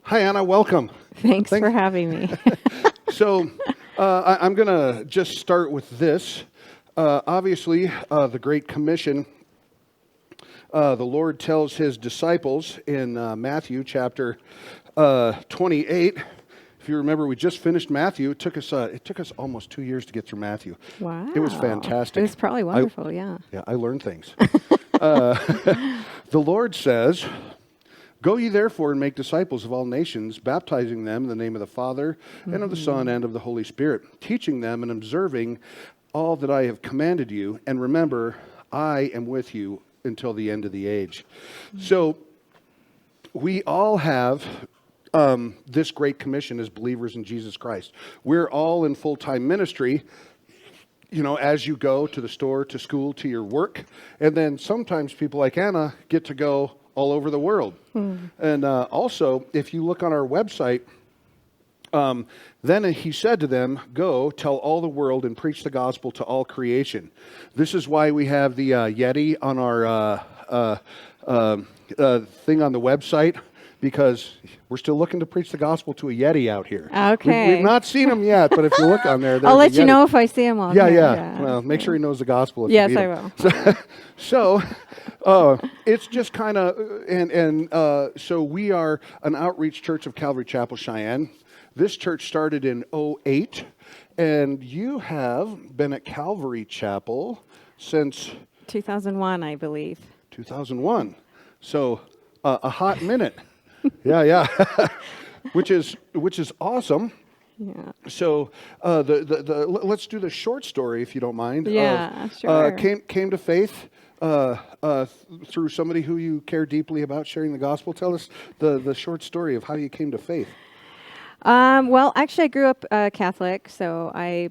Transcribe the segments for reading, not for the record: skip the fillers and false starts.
Hi, Anna. Welcome. Thanks for having me. So I'm going to just start with this. Obviously, the Great Commission, the Lord tells his disciples in Matthew chapter 28. If you remember, we just finished Matthew. It took us almost 2 years to get through Matthew. Wow. It was fantastic. It was probably wonderful, yeah. Yeah, I learned things. The Lord says, "Go ye therefore and make disciples of all nations, baptizing them in the name of the Father, and of the Son, and of the Holy Spirit, teaching them and observing all that I have commanded you. And remember, I am with you until the end of the age." So we all have this great commission as believers in Jesus Christ. We're all in full-time ministry, you know, as you go to the store, to school, to your work. And then sometimes people like Anna get to go all over the world. And also, if you look on our website, then he said to them, "Go, tell all the world and preach the gospel to all creation." This is why we have the Yeti on our thing on the website, because we're still looking to preach the gospel to a Yeti out here. Okay. We've not seen him yet, but if you look on there, I'll there's let a you Yeti. know if I see him on Yeah, there. yeah. Well, make sure he knows the gospel. If Yes, you meet I him. will. So it's just kind of, so we are an outreach church of Calvary Chapel, Cheyenne. This church started in 2008, and you have been at Calvary Chapel since 2001, I believe. 2001. So a hot minute. Yeah. which is awesome. Yeah. So let's do the short story, if you don't mind. Yeah, sure. Came to faith through somebody who you care deeply about sharing the gospel. Tell us the short story of how you came to faith. Well, actually, I grew up Catholic, so I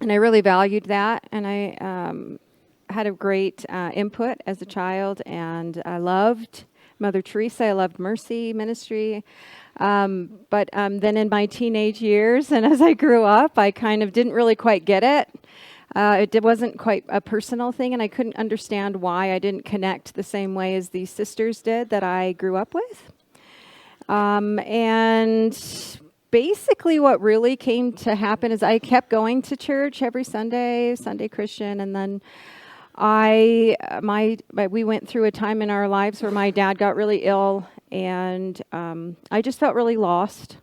really valued that, and I had a great input as a child, and I loved Mother Teresa. I loved Mercy Ministry. But then in my teenage years, and as I grew up, I kind of didn't really quite get it. It wasn't quite a personal thing, and I couldn't understand why I didn't connect the same way as these sisters did that I grew up with. And basically what really came to happen is I kept going to church every Sunday, Sunday Christian, and then we went through a time in our lives where my dad got really ill, and I just felt really lost,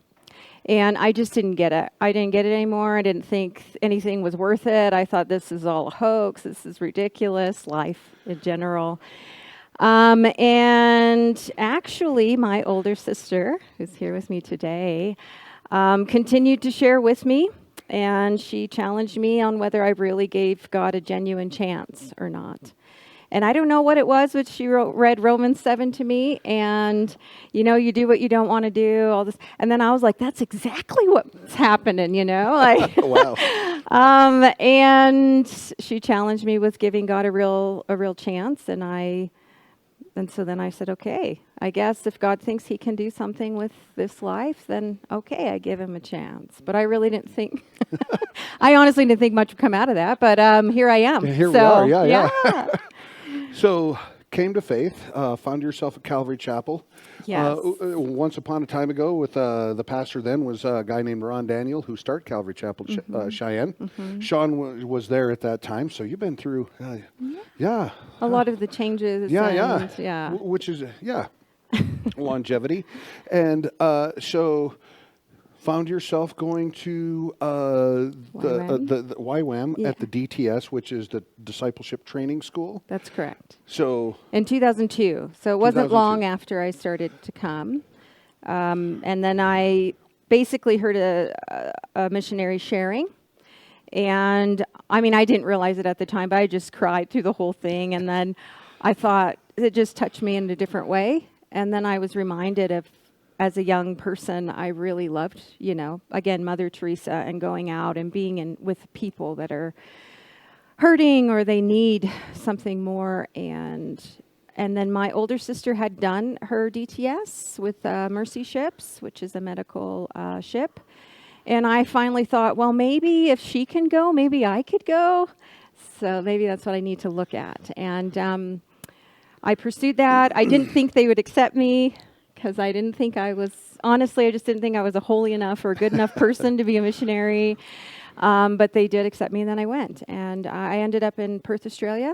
and I just didn't get it. I didn't get it anymore. I didn't think anything was worth it. I thought, this is all a hoax. This is ridiculous, life in general. And actually, my older sister, who's here with me today, continued to share with me. And she challenged me on whether I really gave God a genuine chance or not. And I don't know what it was, but she read Romans 7 to me, and, you do what you don't want to do, all this. And then I was like, that's exactly what's happening, like. Wow. And she challenged me with giving God a real chance, and so then I said, okay, I guess if God thinks he can do something with this life, then okay, I give him a chance. But I really didn't think, I honestly didn't think much would come out of that, but here I am. Here we are, yeah. So came to faith, found yourself at Calvary Chapel. Yes. Once upon a time ago with the pastor then was a guy named Ron Daniel who started Calvary Chapel Cheyenne. Sean was there at that time, so you've been through, a lot of the changes. Yeah. Which is, longevity. And so found yourself going to the YWAM at the DTS, which is the Discipleship Training School. That's correct. So in 2002. So it wasn't long after I started to come. And then I basically heard a missionary sharing. And I didn't realize it at the time, but I just cried through the whole thing. And then I thought it just touched me in a different way. And then I was reminded of, as a young person, I really loved, again, Mother Teresa, and going out and being with people that are hurting or they need something more. And then my older sister had done her DTS with Mercy Ships, which is a medical ship. And I finally thought, well, maybe if she can go, maybe I could go. So maybe that's what I need to look at. And I pursued that. I didn't think they would accept me because I didn't think honestly, I just didn't think I was a holy enough or good enough person to be a missionary. But they did accept me, and then I went. And I ended up in Perth, Australia.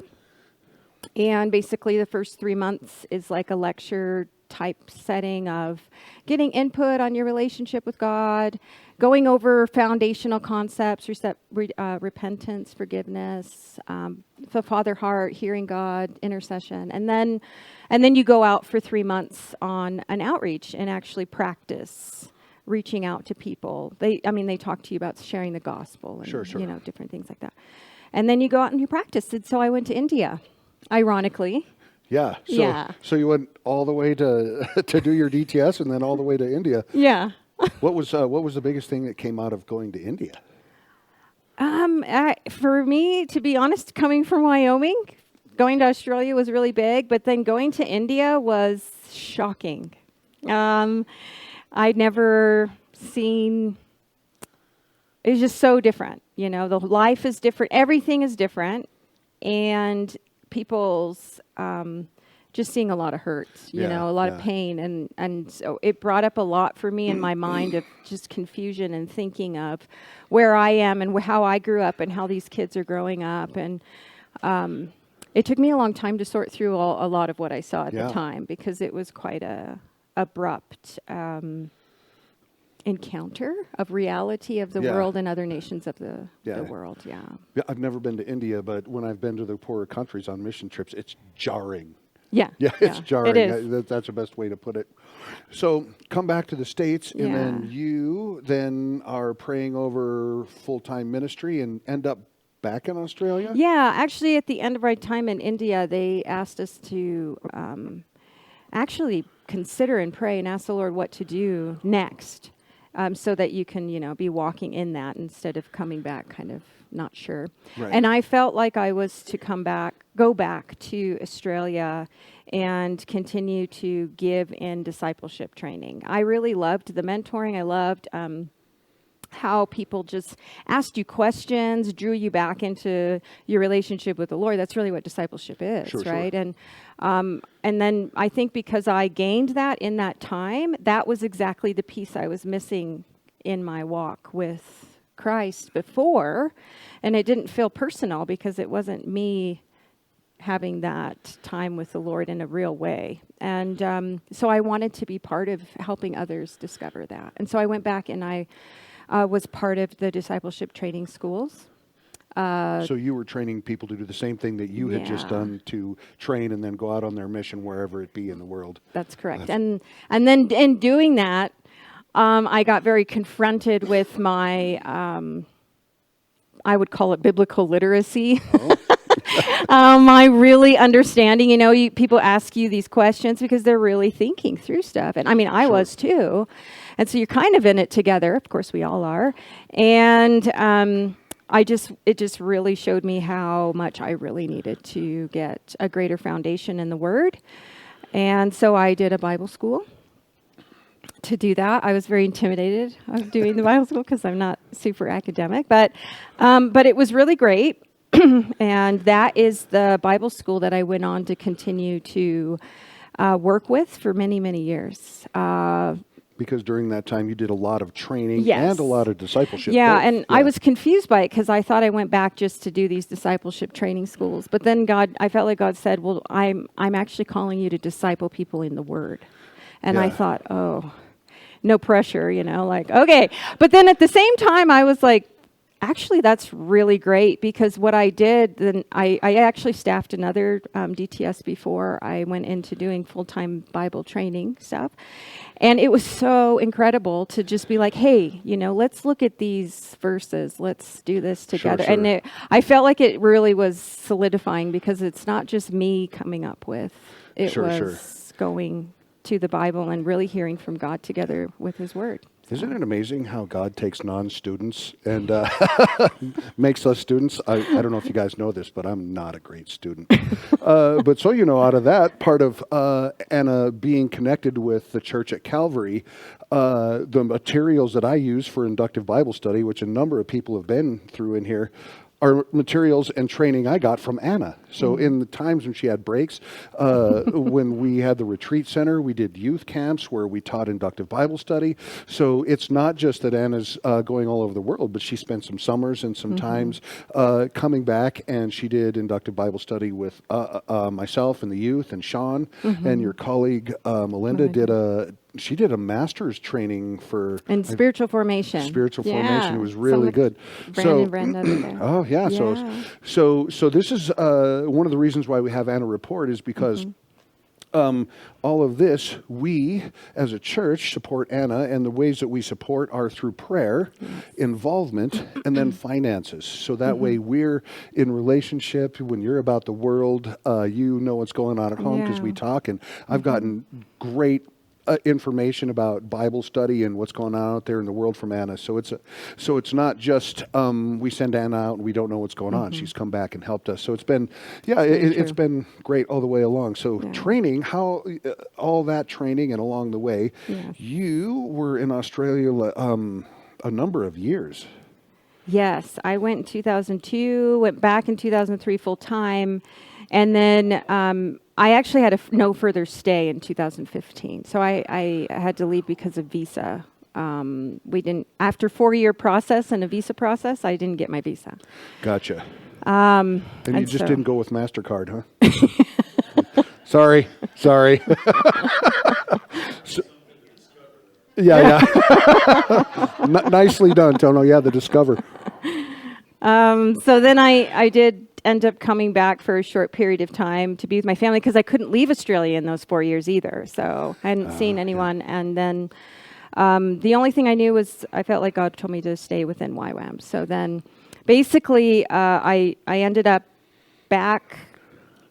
And basically the first 3 months is like a lecture type setting of getting input on your relationship with God, going over foundational concepts, repentance, forgiveness, the Father heart, hearing God, intercession. And then you go out for 3 months on an outreach and actually practice reaching out to people. They talk to you about sharing the gospel and, Sure. different things like that. And then you go out and you practice. And so I went to India, ironically. Yeah. So, Yeah. So you went all the way to to do your DTS, and then all the way to India. Yeah. What was the biggest thing that came out of going to India? For me, to be honest, coming from Wyoming, going to Australia was really big, but then going to India was shocking. I'd never seen. It was just so different. The life is different. Everything is different, and people's just seeing a lot of hurt, a lot of pain. And so it brought up a lot for me in my mind of just confusion and thinking of where I am and how I grew up and how these kids are growing up. And it took me a long time to sort through a lot of what I saw at the time, because it was quite a abrupt encounter of reality of the world and other nations of the world. Yeah, I've never been to India, but when I've been to the poorer countries on mission trips, it's jarring. Yeah, it's jarring. It is. That's the best way to put it. So come back to the States, and then you are praying over full-time ministry and end up back in Australia? Yeah, actually at the end of our time in India, they asked us to actually consider and pray and ask the Lord what to do next. So that you can, be walking in that instead of coming back kind of not sure. Right. And I felt like I was to go back to Australia and continue to give in discipleship training. I really loved the mentoring. I loved how people just asked you questions, drew you back into your relationship with the Lord. That's really what discipleship is, right? Sure. And then I think because I gained that in that time, that was exactly the piece I was missing in my walk with Christ before. And it didn't feel personal because it wasn't me having that time with the Lord in a real way. And so I wanted to be part of helping others discover that. And so I went back and I was part of the discipleship training schools. So you were training people to do the same thing that you had just done, to train and then go out on their mission wherever it be in the world. That's correct. And then in doing that, I got very confronted with my, I would call it biblical literacy. Oh. My really understanding, people ask you these questions because they're really thinking through stuff. And I was too. And so you're kind of in it together. Of course, we all are. And it just really showed me how much I really needed to get a greater foundation in the Word. And so I did a Bible school. To do that, I was very intimidated of doing the Bible school because I'm not super academic, but it was really great. And that is the Bible school that I went on to continue to work with for many, many years. Because during that time you did a lot of training and a lot of discipleship. I was confused by it because I thought I went back just to do these discipleship training schools. But then I felt like God said, well, I'm actually calling you to disciple people in the Word. And I thought, oh, no pressure, okay. But then at the same time, I was like, actually, that's really great, because what I did, then I actually staffed another DTS before I went into doing full-time Bible training stuff. And it was so incredible to just be like, hey, let's look at these verses. Let's do this together. Sure. And I felt like it really was solidifying, because it's not just me coming up with. It was going to the Bible and really hearing from God together with His Word. Isn't it amazing how God takes non-students and makes us students? I don't know if you guys know this, but I'm not a great student. But so out of that, part of Anna being connected with the church at Calvary, the materials that I use for inductive Bible study, which a number of people have been through in here, are materials and training I got from Anna. So in the times when she had breaks, when we had the retreat center, we did youth camps where we taught inductive Bible study. So it's not just that Anna's going all over the world, but she spent some summers and some times coming back, and she did inductive Bible study with myself and the youth, and Sean, and your colleague Melinda did a master's training for And spiritual formation. Spiritual Yeah. formation. It was Some really of good. Brandon Brenda over there. Oh yeah. Yeah. So this is one of the reasons why we have Anna report is because all of this, we as a church support Anna, and the ways that we support are through prayer, involvement, and then finances. So that way we're in relationship. When you're about the world, you know what's going on at home because we talk. And I've gotten great information about Bible study and what's going on out there in the world from Anna. So it's not just we send Anna out and we don't know what's going on. She's come back and helped us. So it's been it's been great all the way along. So training, how all that training and along the way, you were in Australia a number of years. Yes, I went in 2002, went back in 2003 full time, and then I actually had no further stay in 2015. So I had to leave because of visa. We didn't, after 4-year process and a visa process, I didn't get my visa. Gotcha. And you just didn't go with MasterCard, huh? Sorry. Yeah. Nicely done, Tono. Yeah, the Discover. So then I did end up coming back for a short period of time to be with my family because I couldn't leave Australia in those 4 years either. So I hadn't seen anyone. Yeah. And then the only thing I knew was I felt like God told me to stay within YWAM. So then basically I ended up back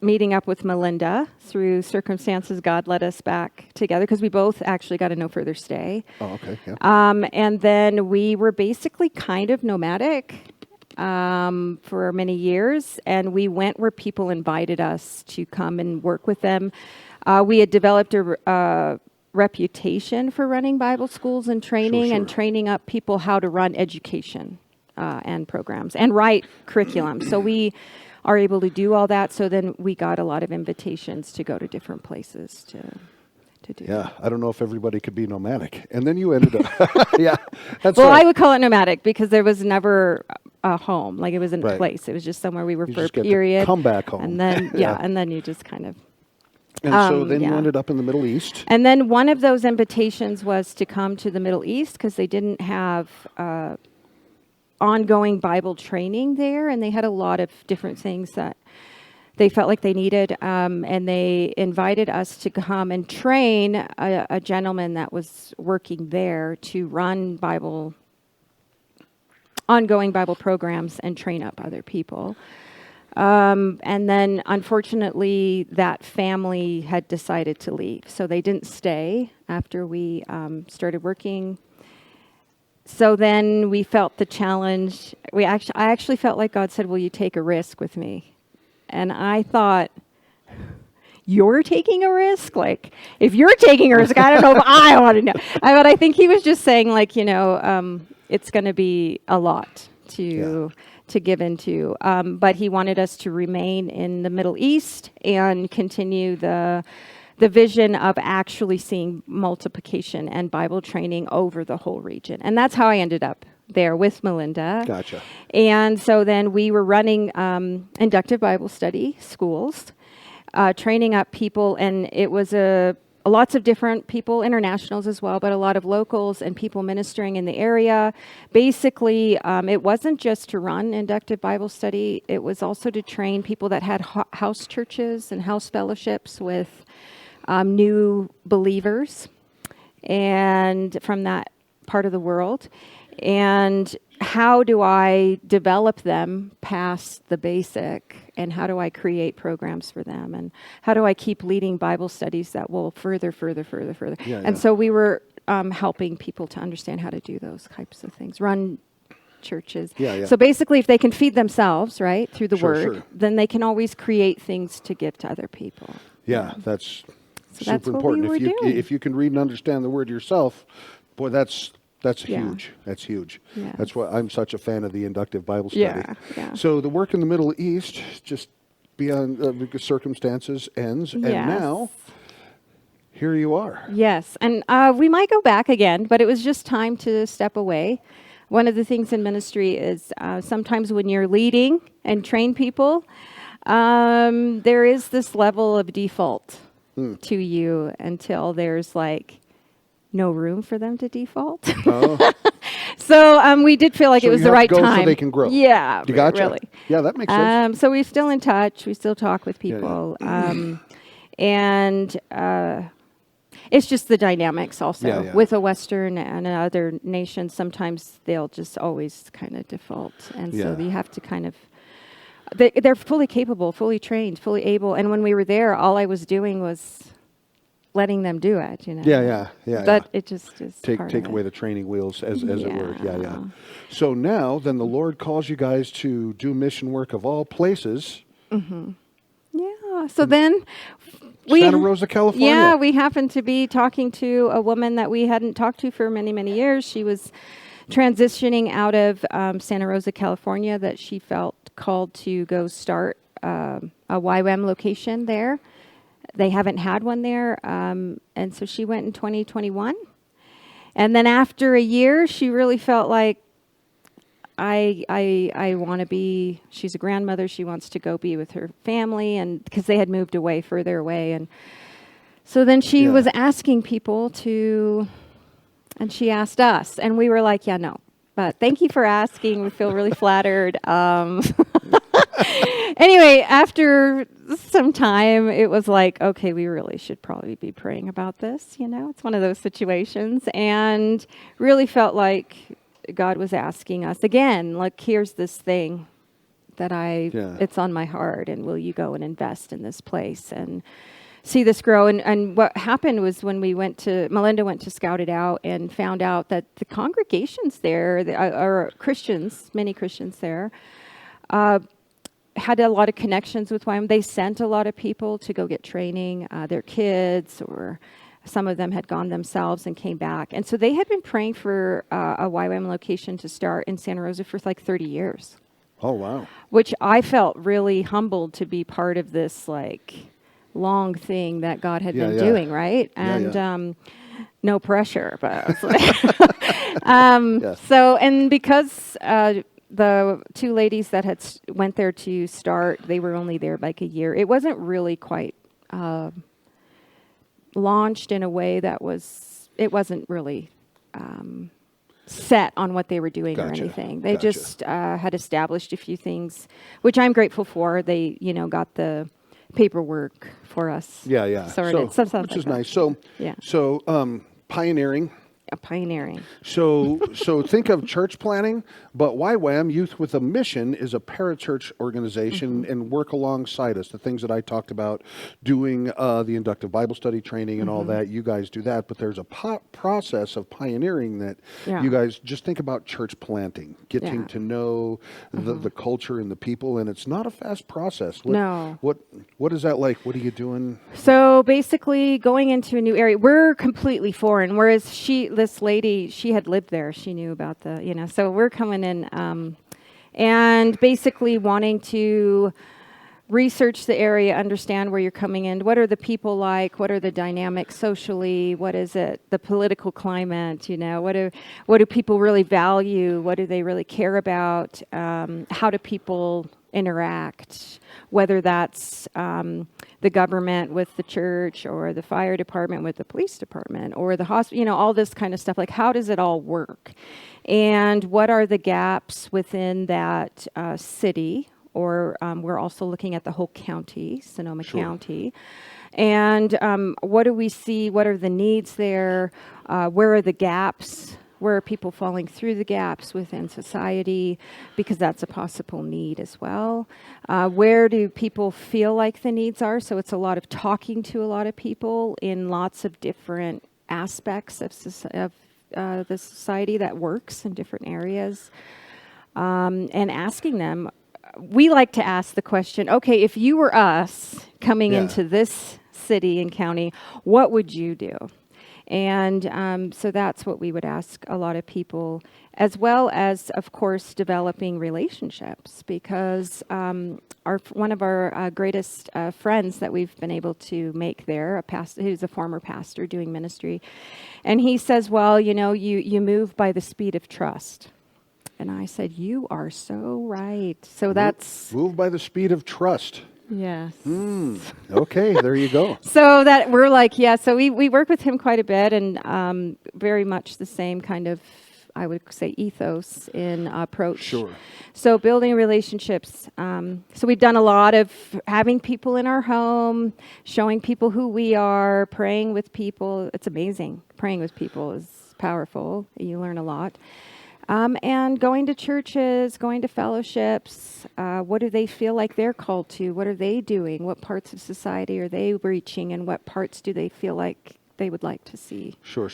meeting up with Melinda. Through circumstances, God led us back together because we both actually got a no further stay. Oh, okay. Yeah. And then we were basically kind of nomadic for many years, and we went where people invited us to come and work with them. We had developed a reputation for running Bible schools and training and training up people how to run education and programs and write curriculum. So we are able to do all that. So then we got a lot of invitations to go to different places to do. Yeah, I don't know if everybody could be nomadic. And then you ended up, that's well, right. I would call it nomadic because there was never a home. Like it wasn't a place. It was just somewhere we were you for a just get period. to come back home. And then, and then you just kind of. And so then you ended up in the Middle East. And then one of those invitations was to come to the Middle East because they didn't have ongoing Bible training there, and they had a lot of different things that they felt like they needed, and they invited us to come and train a gentleman that was working there to run ongoing Bible programs and train up other people. And then, unfortunately, that family had decided to leave, so they didn't stay after we started working. So then we felt the challenge. I actually felt like God said, "Will you take a risk with me?" And I thought, "You're taking a risk? Like, if you're taking a risk, I don't know if I want to know." But I think he was just saying, like, it's going to be a lot to give into. But he wanted us to remain in the Middle East and continue the vision of actually seeing multiplication and Bible training over the whole region. And that's how I ended up there with Melinda. Gotcha. And so then we were running inductive Bible study schools, training up people, and it was lots of different people, internationals as well, but a lot of locals and people ministering in the area. Basically, it wasn't just to run inductive Bible study, it was also to train people that had house churches and house fellowships with new believers and from that part of the world. And how do I develop them past the basic, and how do I create programs for them, and how do I keep leading Bible studies that will further. And so we were helping people to understand how to do those types of things, run churches. So basically, if they can feed themselves, right, through the word, then they can always create things to give to other people. Yeah, that's So super that's what important. we were doing. If you can read and understand the word yourself, boy, that's That's Yeah. huge. That's huge. Yes. That's why I'm such a fan of the inductive Bible study. Yeah, yeah. So the work in the Middle East, just beyond circumstances, ends, and Yes. now here you are. Yes, and we might go back again, but it was just time to step away. One of the things in ministry is sometimes when you're leading and train people, there is this level of default to you until there's like no room for them to default. Oh. So we did feel like So it was you the have right to go so time. they can grow. Yeah, You gotcha. really. Yeah, that makes sense. So we're still in touch. We still talk with Yeah, yeah. people. And it's just the dynamics also. Yeah, yeah. With a Western and other nations, sometimes they'll just always kind of default. And so Yeah. you have to kind of, they're fully capable, fully trained, fully able. And when we were there, all I was doing was letting them do it, you know. Yeah. But it just is Take part take of away it. the training wheels, as it were. Yeah. Yeah. So now, then the Lord calls you guys to do mission work of all places, Yeah. So then we Santa Rosa, California. Yeah, we happened to be talking to a woman that we hadn't talked to for many, many years. She was transitioning out of Santa Rosa, California, that she felt called to go start a YWAM location there. They haven't had one there, and so she went in 2021. And then after a year, she really felt like, I want to be, she's a grandmother, she wants to go be with her family, and because they had moved away, further away. And so then she Yeah. was asking people to, and she asked us, and we were like, yeah, no. But thank you for asking. We feel really flattered. Anyway, after some time, it was like, okay, we really should probably be praying about this. You know, it's one of those situations, and really felt like God was asking us again, like, here's this thing that Yeah. it's on my heart, and will you go and invest in this place and see this grow? And what happened was when Melinda went to scout it out and found out that the congregations there, or Christians, many Christians there, had a lot of connections with YWAM. They sent a lot of people to go get training, their kids, or some of them had gone themselves and came back. And so they had been praying for a YWAM location to start in Santa Rosa for like 30 years, Oh, wow. which I felt really humbled to be part of this like long thing that God had been doing, right? And no pressure, but I was like, Yes. so, and because the two ladies that had went there to start, they were only there like a year. It wasn't really quite launched in a way that it wasn't really set on what they were doing or Gotcha. anything. They Gotcha. just had established a few things, which I'm grateful for. They, got the paperwork for us. Yeah. Sorted. So, Stuff which like is that. nice. So, Yeah. Pioneering. Pioneering. So think of church planning, but YWAM, Youth with a Mission, is a parachurch organization and work alongside us. The things that I talked about, doing the inductive Bible study training and all that, you guys do that. But there's a process of pioneering that Yeah. you guys just think about church planting, getting Yeah. to know the culture and the people, and it's not a fast process. No. What is that like? What are you doing? So basically, going into a new area, we're completely foreign. Whereas this lady, she had lived there. She knew about so we're coming in and basically wanting to research the area, understand where you're coming in. What are the people like? What are the dynamics socially? What is it? The political climate, what do people really value? What do they really care about? How do people interact? Whether that's the government with the church, or the fire department with the police department, or the hospital, all this kind of stuff. Like, how does it all work? And what are the gaps within that city? Or we're also looking at the whole county, Sonoma County. And what do we see? What are the needs there? Where are the gaps? Where are people falling through the gaps within society? Because that's a possible need as well. Where do people feel like the needs are? So it's a lot of talking to a lot of people in lots of different aspects of the society that works in different areas. And asking them, we like to ask the question, okay, if you were us coming into this city and county, what would you do? And so that's what we would ask a lot of people, as well as, of course, developing relationships, because one of our greatest friends that we've been able to make there, a pastor, who's a former pastor doing ministry, and he says, well, you move by the speed of trust. And I said, you are so right. So that's... Move by the speed of trust. Yes. Okay, there you go. So that we're like, yeah, so we work with him quite a bit, and very much the same kind of, I would say, ethos in approach. Sure. So building relationships. So we've done a lot of having people in our home, showing people who we are, praying with people. It's amazing. Praying with people is powerful. You learn a lot. And going to churches, going to fellowships. What do they feel like they're called to? What are they doing? What parts of society are they reaching? And what parts do they feel like they would like to see? Sure.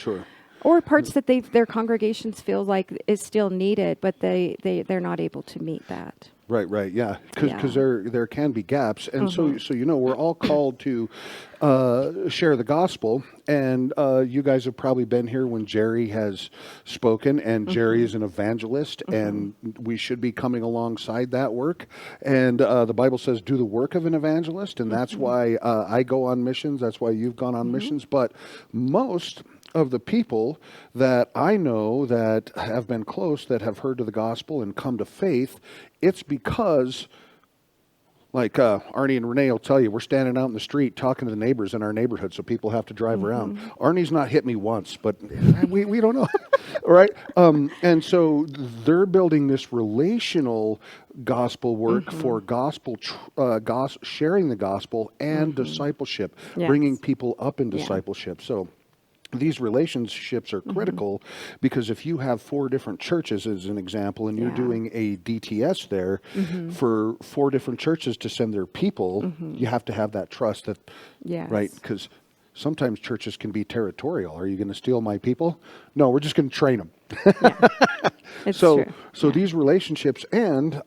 Or parts that their congregations feel like is still needed, but they're not able to meet that. Right, yeah, because there can be gaps, and so we're all called to share the gospel, and you guys have probably been here when Jerry has spoken, and Jerry is an evangelist, and we should be coming alongside that work, and the Bible says do the work of an evangelist, and that's why I go on missions, that's why you've gone on missions, but most of the people that I know that have been close, that have heard of the gospel and come to faith, it's because, like Arnie and Renee will tell you, we're standing out in the street talking to the neighbors in our neighborhood, so people have to drive around. Arnie's not hit me once, but we don't know, right? And so they're building this relational gospel work for gospel, sharing the gospel and discipleship, bringing people up in discipleship. So these relationships are critical because if you have 4 different churches, as an example, and you're doing a DTS there for 4 different churches to send their people, you have to have that trust that, right? Because sometimes churches can be territorial. Are you going to steal my people? No, we're just going to train them. So these relationships, and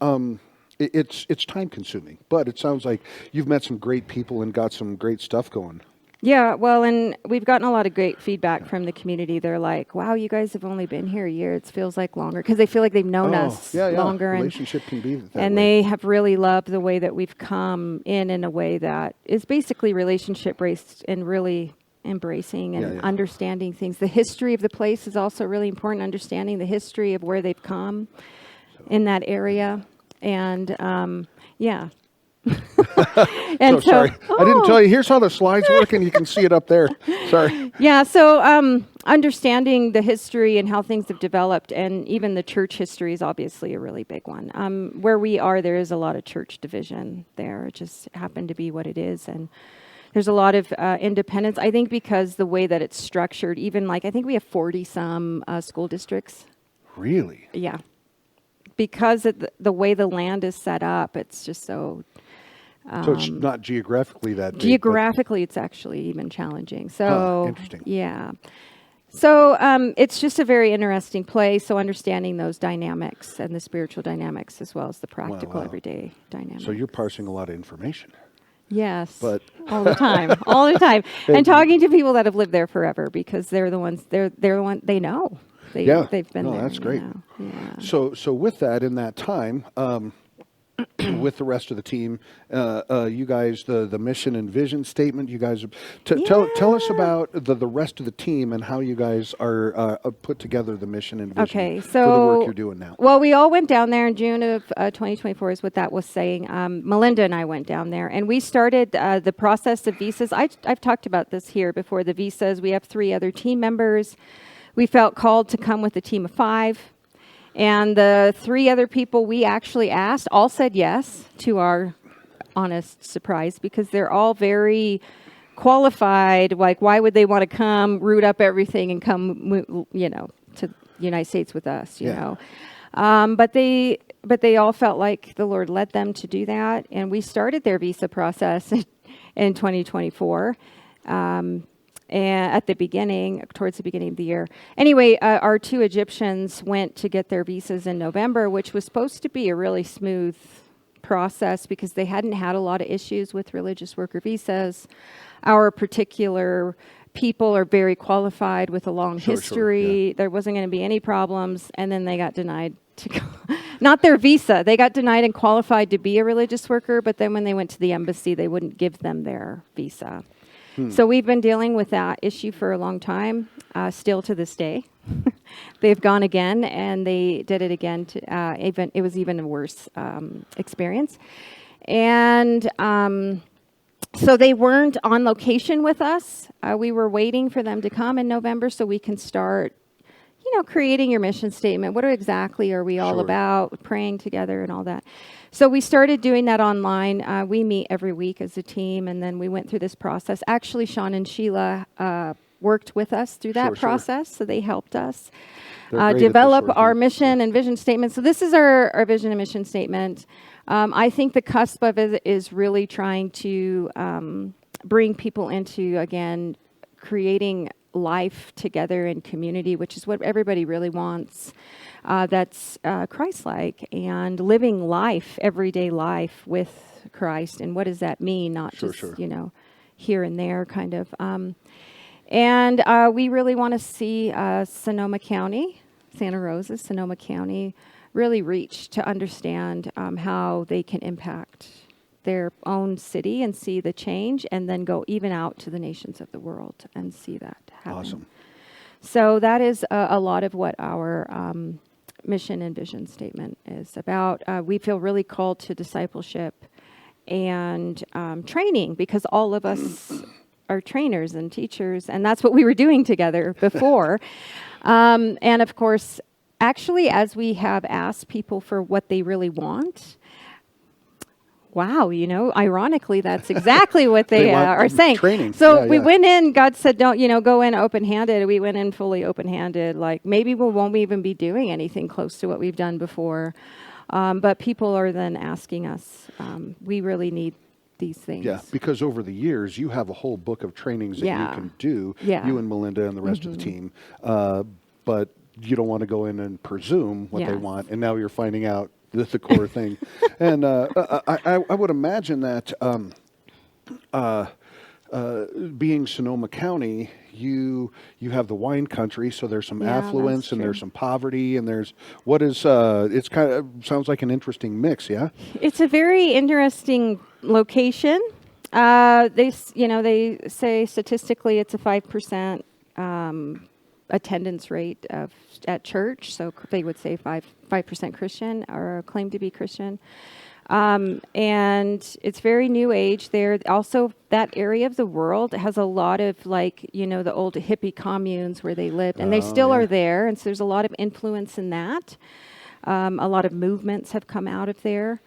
it's time consuming, but it sounds like you've met some great people and got some great stuff going. Yeah, well, and we've gotten a lot of great feedback from the community. They're like, wow, you guys have only been here a year. It feels like longer, because they feel like they've known us longer. Relationship can be that and way. They have really loved the way that we've come in a way that is basically relationship-based and really embracing and understanding things. The history of the place is also really important, understanding the history of where they've come in that area. And, and sorry. I didn't tell you. Here's how the slides work, and you can see it up there. Sorry. Yeah, so understanding the history and how things have developed, and even the church history is obviously a really big one. Where we are, there is a lot of church division there. It just happened to be what it is, and there's a lot of independence. I think because the way that it's structured, even I think we have 40-some school districts. Really? Yeah. Because of the way the land is set up, it's just so... so it's not geographically that big. Geographically, it's actually even challenging. So, interesting. Yeah. So it's just a very interesting place. So understanding those dynamics and the spiritual dynamics as well as the practical everyday dynamics. So you're parsing a lot of information. Yes. But all the time, all the time, and talking to people that have lived there forever, because they're the ones. They're the one they know. They've been there. That's great. Yeah. So with that, in that time, with the rest of the team, you guys, the mission and vision statement, you guys, tell us about the rest of the team and how you guys are put together the mission and vision for the work you're doing now. Well, we all went down there in June of 2024 is what that was saying. Melinda and I went down there, and we started the process of visas. I've talked about this here before, the visas. We have 3 other team members. We felt called to come with a team of 5. And the 3 other people we actually asked all said yes, to our honest surprise, because they're all very qualified. Like, why would they want to come, root up everything, and come, to the United States with us, you know? But they all felt like the Lord led them to do that. And we started their visa process in 2024. And at the beginning, towards the beginning of the year. Anyway, our 2 Egyptians went to get their visas in November, which was supposed to be a really smooth process because they hadn't had a lot of issues with religious worker visas. Our particular people are very qualified with a long Sure, history. There wasn't going to be any problems, and then they got denied to go. Not their visa. They got denied and qualified to be a religious worker, but then when they went to the embassy, they wouldn't give them their visa. So we've been dealing with that issue for a long time, still to this day. They've gone again, and they did it again. It was even a worse experience. And so they weren't on location with us. We were waiting for them to come in November so we can start, creating your mission statement. What exactly are we all about? Praying together and all that. So we started doing that online. We meet every week as a team, and then we went through this process. Actually, Sean and Sheila worked with us through that process, so they helped us develop our mission and vision statement. So this is our vision and mission statement. I think the cusp of it is really trying to bring people into, again, creating life together in community, which is what everybody really wants. That's Christ-like, and living life, everyday life with Christ. And what does that mean? Not just, here and there kind of. And we really want to see Sonoma County, Santa Rosa, Sonoma County, really reach to understand how they can impact their own city and see the change, and then go even out to the nations of the world and see that happen. Awesome. So that is a lot of what our mission and vision statement is about. We feel really called to discipleship and training, because all of us are trainers and teachers, and that's what we were doing together before. And of course, actually, as we have asked people for what they really want, wow, ironically, that's exactly what they are saying. Training. So we went in, God said, don't, go in open-handed. We went in fully open-handed. Like, maybe we won't even be doing anything close to what we've done before. But people are then asking us, we really need these things. Yeah, because over the years, you have a whole book of trainings that you can do, you and Melinda and the rest of the team. But you don't want to go in and presume what they want. And now you're finding out the core thing. And I would imagine that being Sonoma County, you have the wine country, so there's some affluence and there's some poverty, and there's it's kind of sounds like an interesting mix. Yeah, it's a very interesting location. They say statistically it's a 5% attendance rate at church, so they would say 5% Christian or claim to be Christian. And it's very new age there. Also, that area of the world has a lot of the old hippie communes where they lived, and they still are there. And so there's a lot of influence in that. A lot of movements have come out of there.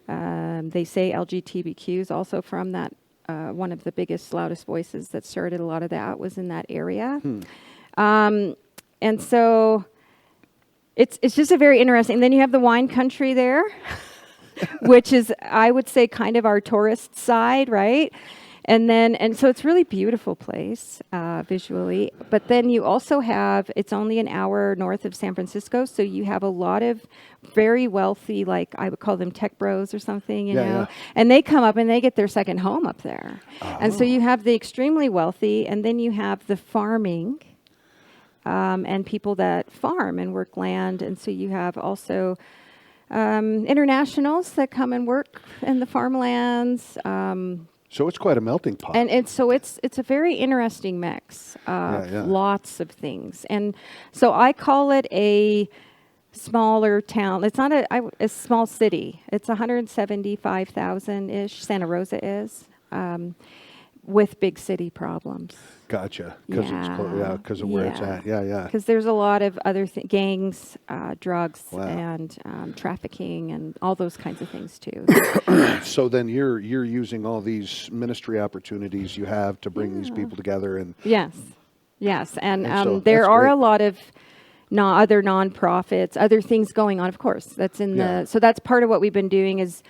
They say LGBTQ is also from that. One of the biggest, loudest voices that started a lot of that was in that area. And so it's just a very interesting. Then you have the wine country there. Which is, I would say, kind of our tourist side, right? And so it's really beautiful place visually. But then you also have, it's only an hour north of San Francisco, so you have a lot of very wealthy, like I would call them tech bros or something, you know. Yeah. And they come up and they get their second home up there. And so you have the extremely wealthy, and then you have the farming and people that farm and work land. And so you have also internationals that come and work in the farmlands. So it's quite a melting pot. And it's a very interesting mix of lots of things. And so I call it a smaller town. It's not a small city. It's 175,000-ish, Santa Rosa is, with big city problems. Gotcha. Because because of where it's at. Yeah. Because there's a lot of other gangs, drugs, and trafficking, and all those kinds of things too. So then you're using all these ministry opportunities you have to bring these people together, and yes, and so there are great. a lot of other nonprofits, other things going on. Of course, that's so that's part of what we've been doing is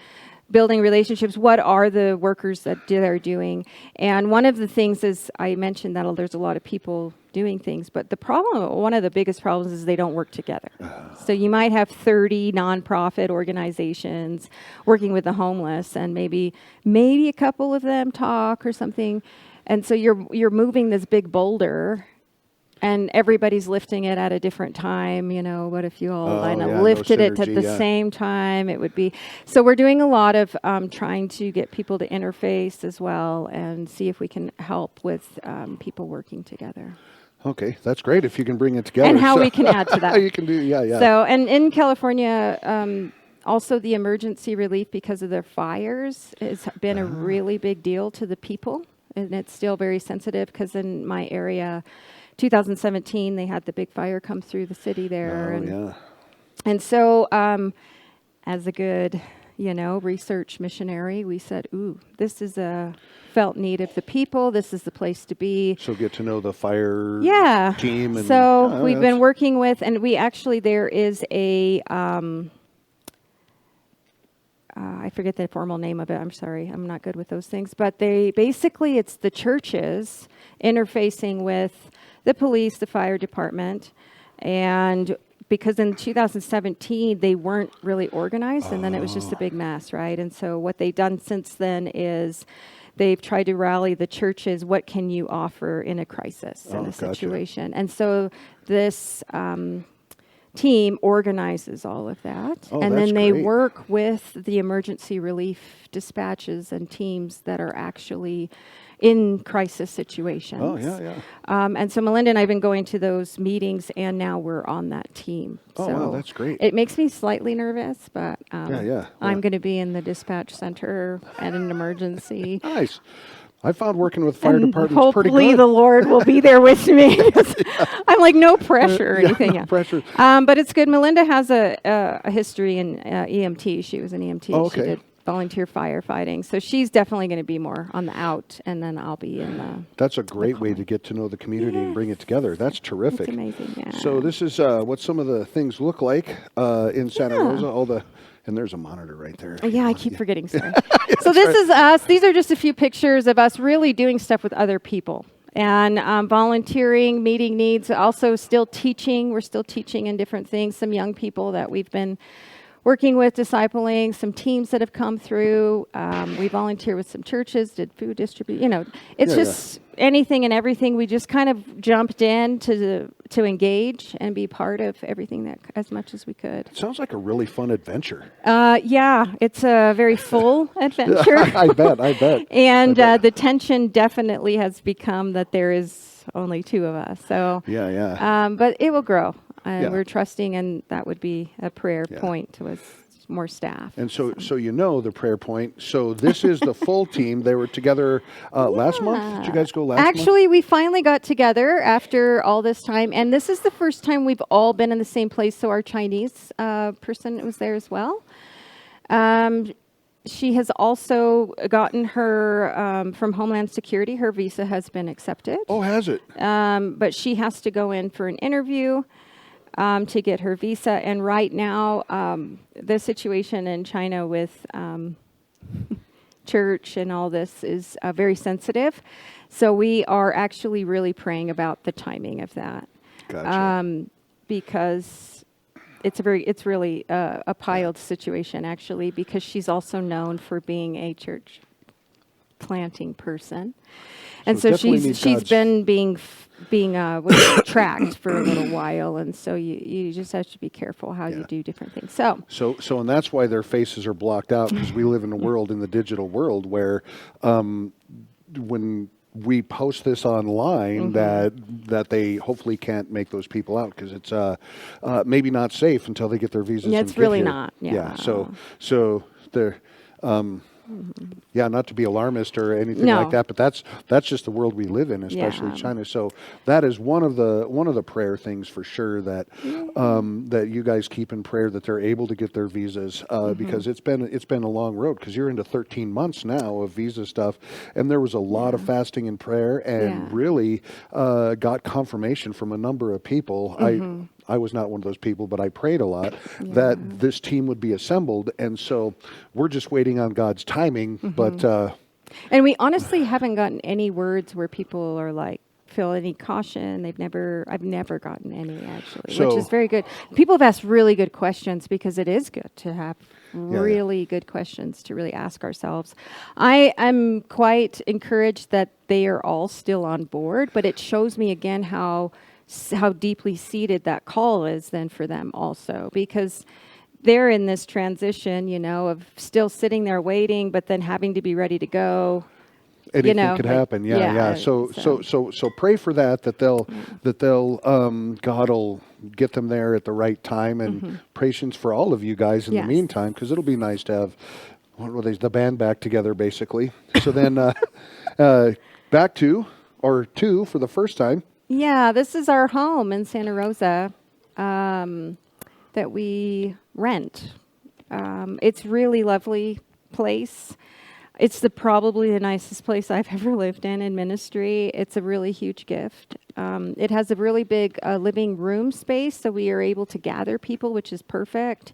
building relationships. What are the workers that they're doing? And one of the things is, I mentioned that there's a lot of people doing things, but one of the biggest problems is they don't work together. So you might have 30 nonprofit organizations working with the homeless, and maybe a couple of them talk or something. And so you're moving this big boulder, and everybody's lifting it at a different time. What if you all lifted it at the same time? It would be. So we're doing a lot of trying to get people to interface as well and see if we can help with people working together. Okay, that's great if you can bring it together. And how we can add to that. How you can do, yeah. So, and in California, also the emergency relief because of the fires has been a really big deal to the people. And it's still very sensitive because in my area, 2017, they had the big fire come through the city there. And so as a good, research missionary, we said, ooh, this is a felt need of the people. This is the place to be. So get to know the fire team. And, so we've been working with, and we actually, there is a, I forget the formal name of it. I'm sorry. I'm not good with those things. But it's the churches interfacing with the police, the fire department, and because in 2017 they weren't really organized, and then it was just a big mess, right? And so what they've done since then is they've tried to rally the churches. What can you offer in a crisis, in a situation? And so this team organizes all of that, and then they work with the emergency relief dispatches and teams that are actually in crisis situations. And so Melinda and I have been going to those meetings, and now we're on that team. Wow, that's great. It makes me slightly nervous, but I'm going to be in the dispatch center at an emergency. Nice. I found working with fire departments pretty good. Hopefully the Lord will be there with me. I'm like, no pressure or anything. No pressure. But it's good. Melinda has a history in EMT. She was an EMT. Oh, okay. She did volunteer firefighting. So she's definitely going to be more on the out, and then I'll be in the... That's a great way to get to know the community and bring it together. That's terrific. It's amazing, yeah. So this is what some of the things look like in Santa Rosa. And there's a monitor right there. Yeah, I keep forgetting, sorry. So this is us. These are just a few pictures of us really doing stuff with other people. And volunteering, meeting needs, also still teaching. We're still teaching in different things. Some young people that we've been working with, discipling, some teams that have come through. We volunteer with some churches, did food distribution. It's just anything and everything. We just kind of jumped in to engage and be part of everything that as much as we could. It sounds like a really fun adventure. Yeah, it's a very full adventure. I bet. And the tension definitely has become that there is only two of us. So but it will grow. We're trusting, and that would be a prayer point was more staff. And so the prayer point. So this is the full team. They were together last month. Did you guys go last month? Actually, we finally got together after all this time, and this is the first time we've all been in the same place. So our Chinese person was there as well. She has also gotten her, from Homeland Security, her visa has been accepted. Oh, has it? But she has to go in for an interview to get her visa. And right now, the situation in China with church and all this is very sensitive. So we are actually really praying about the timing of that. Gotcha. Because it's really a piled situation, actually, because she's also known for being a church planting person. And so she's been being tracked for a little while, and so you just have to be careful how you do different things. So and that's why their faces are blocked out, because we live in in the digital world where when we post this online that they hopefully can't make those people out because it's maybe not safe until they get their visas. Yeah, it's really not. Yeah. So they're. Not to be alarmist or anything like that, but that's just the world we live in, especially China. So that is one of the prayer things for sure that that you guys keep in prayer, that they're able to get their visas because it's been a long road, because you're into 13 months now of visa stuff, and there was a lot of fasting and prayer, and really got confirmation from a number of people. I was not one of those people, but I prayed a lot that this team would be assembled. And so we're just waiting on God's timing. But and we honestly haven't gotten any words where people are like, feel any caution. I've never gotten any actually, So- which is very good. People have asked really good questions because it is good to have yeah. really good questions to really ask ourselves. I am quite encouraged that they are all still on board, but it shows me again how deeply seated that call is then for them also, because they're in this transition, of still sitting there waiting, but then having to be ready to go. Anything could like, happen. Yeah. So pray for that God will get them there at the right time, and patience for all of you guys in the Yes. meantime, because it'll be nice to have the band back together, basically. So then back to, or two for the first time. Yeah, this is our home in Santa Rosa that we rent. It's really lovely place. It's probably the nicest place I've ever lived in ministry. It's a really huge gift. It has a really big living room space, so we are able to gather people, which is perfect.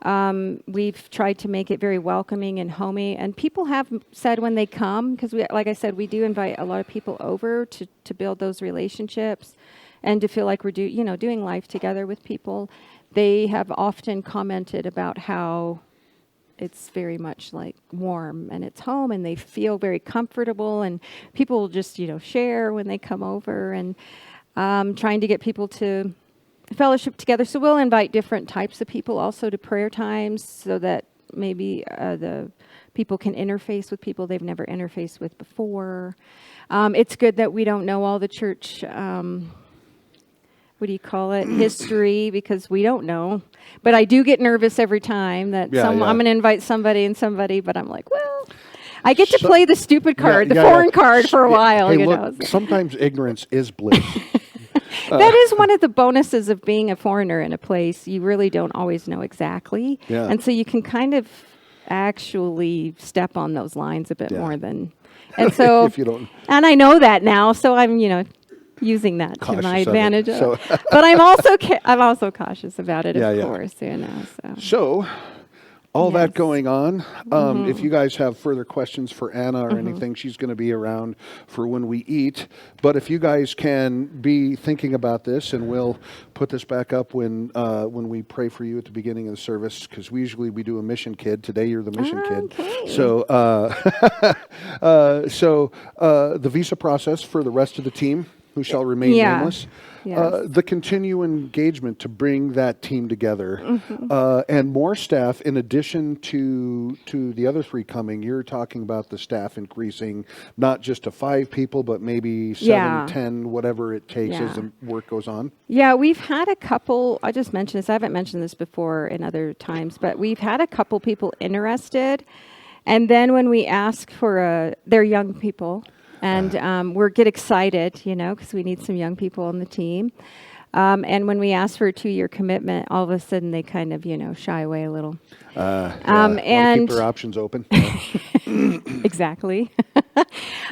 We've tried to make it very welcoming and homey, and people have said when they come, because like I said, we do invite a lot of people over to build those relationships and to feel like we're doing life together with people. They have often commented about how it's very much like warm and it's home, and they feel very comfortable, and people will just, share when they come over, and trying to get people to fellowship together. So we'll invite different types of people also to prayer times, so that maybe the people can interface with people they've never interfaced with before. It's good that we don't know all the church, history, because we don't know. But I do get nervous every time that I'm going to invite somebody, but I'm like, well, I get to play the stupid card, the foreign card for a while. Hey, look, sometimes ignorance is bliss. That is one of the bonuses of being a foreigner in a place. You really don't always know exactly. Yeah. And so you can kind of actually step on those lines a bit more than... And so, if you don't. And I know that now, so I'm, using that to Cautious my of it. advantage. So- But I'm also cautious about it, of course. So, all that Yes. going on. If you guys have further questions for Anna or anything, she's going to be around for when we eat. But if you guys can be thinking about this, and we'll put this back up when we pray for you at the beginning of the service, because we usually do a mission kid. Today you're the mission kid. Okay. So, the visa process for the rest of the team, who shall remain nameless. Yes. The continued engagement to bring that team together, and more staff in addition to the other three coming. You're talking about the staff increasing, not just to 5 people, but maybe 7, 10, whatever it takes as the work goes on. Yeah, we've had a couple, I just mentioned this, I haven't mentioned this before in other times, but we've had a couple people interested. And then when we ask for they're young people, and we get excited, because we need some young people on the team. And when we ask for a 2-year commitment, all of a sudden they kind of, shy away a little. And keep their options open. Exactly.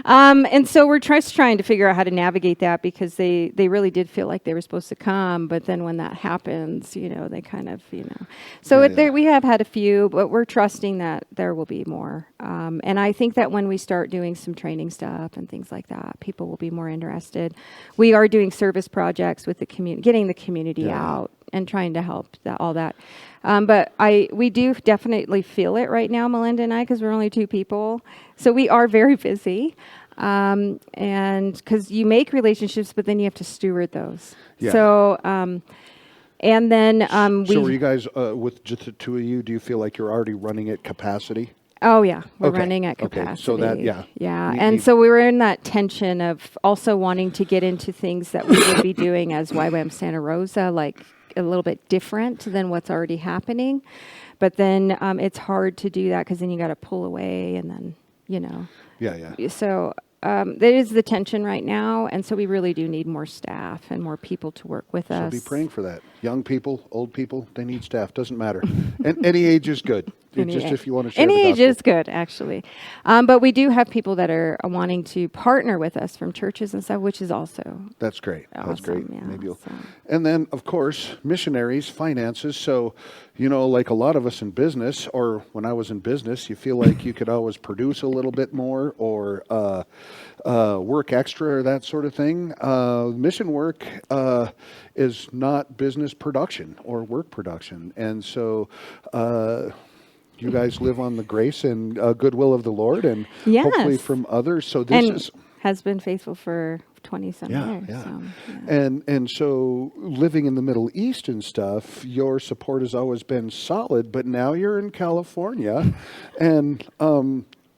And so we're just trying to figure out how to navigate that, because they really did feel like they were supposed to come, but then when that happens, they kind of, So we have had a few, but we're trusting that there will be more. And I think that when we start doing some training stuff and things like that, people will be more interested. We are doing service projects with the community, getting the community out and trying to help all that. But we do definitely feel it right now, Melinda and I, because we're only 2 people. So we are very busy. And because you make relationships, but then you have to steward those. Yeah. So, and then So are you guys, with just the 2 of you, do you feel like you're already running at capacity? Oh, yeah. We're Okay. running at Okay. capacity. So that, Yeah. You- And you- so we were in that tension of also wanting to get into things that we would be doing as YWAM Santa Rosa, like a little bit different than what's already happening. But then it's hard to do that, because then you got to pull away, and then, Yeah. So there is the tension right now. And so we really do need more staff and more people to work with So us. be praying for that. Young people, old people, they need staff. Doesn't matter. And any age is good. Just if you want to share Any the age gospel. is good, actually. But we do have people that are wanting to partner with us from churches and stuff, which is also That's great. That's awesome. great. Yeah, Maybe you'll. so. And then, of course, missionaries, finances. So, like a lot of us in business, or when I was in business, you feel like you could always produce a little bit more or work extra or that sort of thing. Mission work is not business production or work production. And so, you guys live on the grace and goodwill of the Lord, and hopefully Yes. from others. So this And is has been faithful for 20-some years. yeah. So, yeah. And so living in the Middle East and stuff, your support has always been solid. But now you're in California, and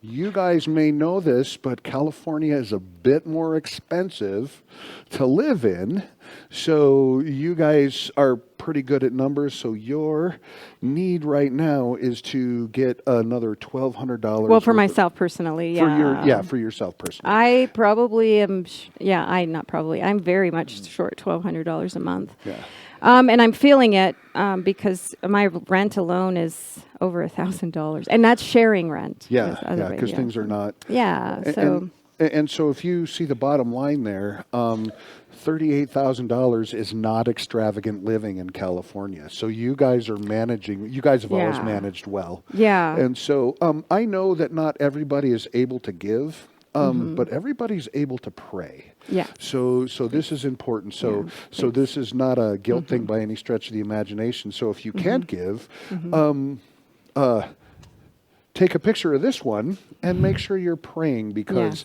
you guys may know this, but California is a bit more expensive to live in. So you guys are pretty good at numbers. So your need right now is to get another $1,200. Well, for myself personally, yeah. For yourself personally. I probably am, I'm very much short $1,200 a month. Yeah. And I'm feeling it because my rent alone is over $1,000, and that's sharing rent. Yeah, because things are not. Yeah, so. And so if you see the bottom line there, $38,000 is not extravagant living in California. So you guys have always managed well. Yeah. And so I know that not everybody is able to give, but everybody's able to pray. Yeah. So this is important. So this is not a guilt thing by any stretch of the imagination. So if you can't give, take a picture of this one and make sure you're praying, because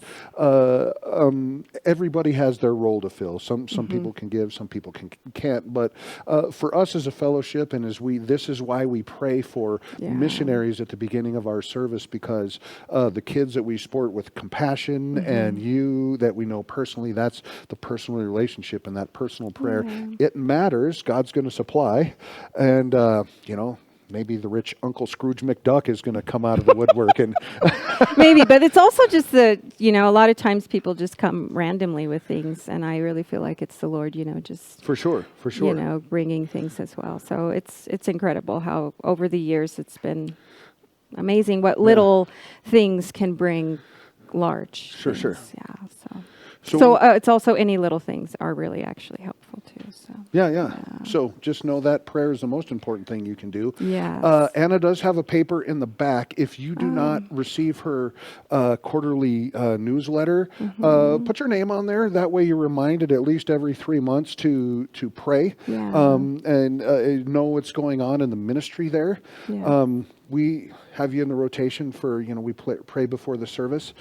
everybody has their role to fill. Some people can give, some people can't. But for us as a fellowship, and this is why we pray for missionaries at the beginning of our service, because the kids that we support with compassion and you that we know personally, that's the personal relationship and that personal prayer. It matters. God's going to supply, and maybe the rich Uncle Scrooge McDuck is going to come out of the woodwork. And maybe, but it's also just a lot of times people just come randomly with things, and I really feel like it's the Lord, just for sure, bringing things as well. So it's incredible how over the years it's been amazing what little things can bring large. Sure. Yeah. So it's also any little things are really actually helpful too. So yeah. So just know that prayer is the most important thing you can do. Yes. Anna does have a paper in the back. If you do not receive her quarterly newsletter, put your name on there. That way you're reminded at least every 3 months to pray and know what's going on in the ministry there. Yeah. We have you in the rotation for, we pray before the service.